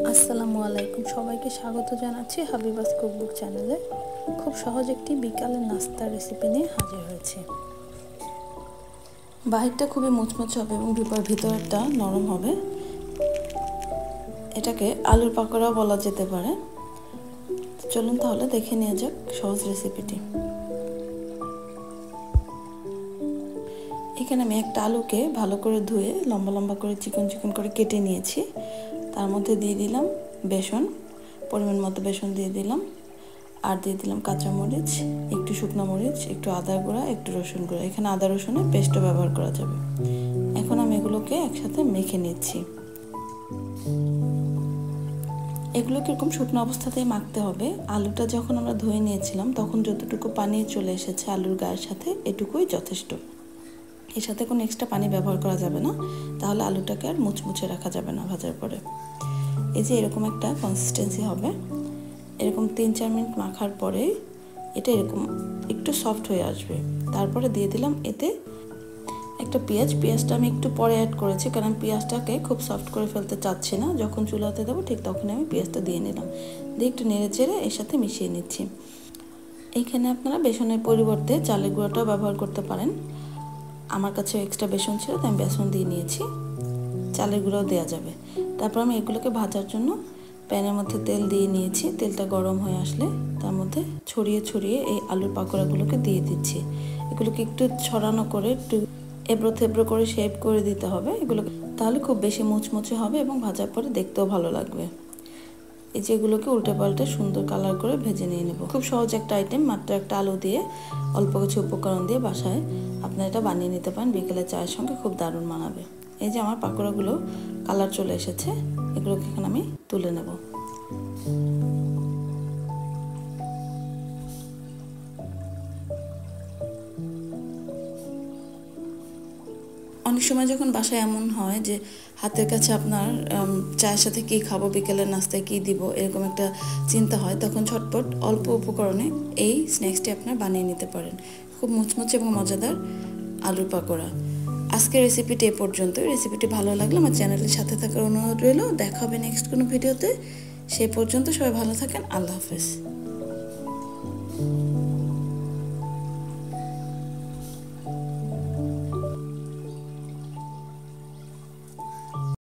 আসসালামু আলাইকুম, সবাইকে স্বাগত জানাচ্ছি হাবিবাস কুকবুক চ্যানেলে। খুব সহজ একটি বিকালের নাস্তার রেসিপি নিয়ে হাজির হয়েছে। বাহিরটা খুবই মুচমুচে হবে এবং ভিতরটা নরম হবে। এটাকে আলুর পাকোড়া বলা যেতে পারে। চলুন তাহলে দেখে নেওয়া যাক সহজ রেসিপিটি। এখানে আমি একটা আলুকে ভালো করে ধুয়ে লম্বা লম্বা করে চিকন চিকন করে কেটে নিয়েছি। তার মধ্যে দিয়ে দিলাম বেসন, পরিমাণ মতো বেসন দিয়ে দিলাম, আর দিয়ে দিলাম কাঁচামরিচ, একটু শুকনো মরিচ, একটু আদা গুঁড়া, একটু রসুন গুঁড়া। এখানে আদা রসুনের পেস্টও ব্যবহার করা যাবে। এখন আমি এগুলোকে একসাথে মেখে নিচ্ছি। এগুলোকে এরকম শুকনো অবস্থাতেই মাখতে হবে। আলুটা যখন আমরা ধুয়ে নিয়েছিলাম তখন যতটুকু পানি চলে এসেছে আলুর গায়ের সাথে, এটুকুই যথেষ্ট। এর সাথে কোনো এক্সট্রা পানি ব্যবহার করা যাবে না, তাহলে আলুটাকে আর মুচমুচে রাখা যাবে না ভাজার পরে। এই যে এরকম একটা কনসিস্টেন্সি হবে। এরকম 3-4 মিনিট মাখার পরে এটা এরকম একটু সফট হয়ে আসবে। তারপরে দিয়ে দিলাম এতে একটা পেঁয়াজটা আমি একটু পরে অ্যাড করেছি, কারণ পেঁয়াজটাকে খুব সফট করে ফেলতে চাচ্ছি না। যখন চুলাতে দেবো ঠিক তখনই আমি পেঁয়াজটা দিয়ে নিলাম, দিয়ে একটু নেড়ে চেড়ে এর সাথে মিশিয়ে নিচ্ছি। এইখানে আপনারা বেসনের পরিবর্তে চালের গুঁড়োটাও ব্যবহার করতে পারেন। আমার কাছে এক্সট্রা বেসন ছিল তাই আমি বেসন দিয়ে নিয়েছি, চালের গুঁড়োও দেওয়া যাবে। তারপর আমি এগুলোকে ভাজার জন্য প্যানের মধ্যে তেল দিয়ে নিয়েছি। তেলটা গরম হয়ে আসলে তার মধ্যে ছড়িয়ে ছড়িয়ে এই আলুর পাকোড়াগুলোকে দিয়ে দিচ্ছি। এগুলোকে একটু ছড়ানো করে একটু এবড়ো থেবড়ো করে শেপ করে দিতে হবে এগুলো, তাহলে খুব বেশি মুচমুচে হবে এবং ভাজার পরে দেখতেও ভালো লাগবে। এই যে এগুলোকে উল্টে পাল্টে সুন্দর কালার করে ভেজে নিয়ে নেব। খুব সহজ একটা আইটেম, মাত্র একটা আলু দিয়ে অল্প কিছু উপকরণ দিয়ে বাসায় আপনারা এটা বানিয়ে নিতে পারেন। বিকেলে চায়ের সঙ্গে খুব দারুণ মানাবে। এই যে আমার পাকোড়াগুলো কালার চলে এসেছে, এগুলোকে এখন আমি তুলে নেব। অনেক সময় যখন বাসায় এমন হয় যে হাতের কাছে আপনার চায়ের সাথে কী খাবো, বিকেলের নাস্তায় কী দিব, এরকম একটা চিন্তা হয়, তখন ঝটপট অল্প উপকরণে এই স্ন্যাক্সটি আপনার বানিয়ে নিতে পারেন। খুব মুচমুচে এবং মজাদার আলুর পাকোড়া। আজকের রেসিপিটি এ পর্যন্ত। রেসিপিটি ভালো লাগলে আমার চ্যানেলের সাথে থাকার অনুরোধ রইল। দেখা হবে নেক্সট কোনো ভিডিওতে। সেই পর্যন্ত সবাই ভালো থাকেন। আল্লাহ হাফেজ।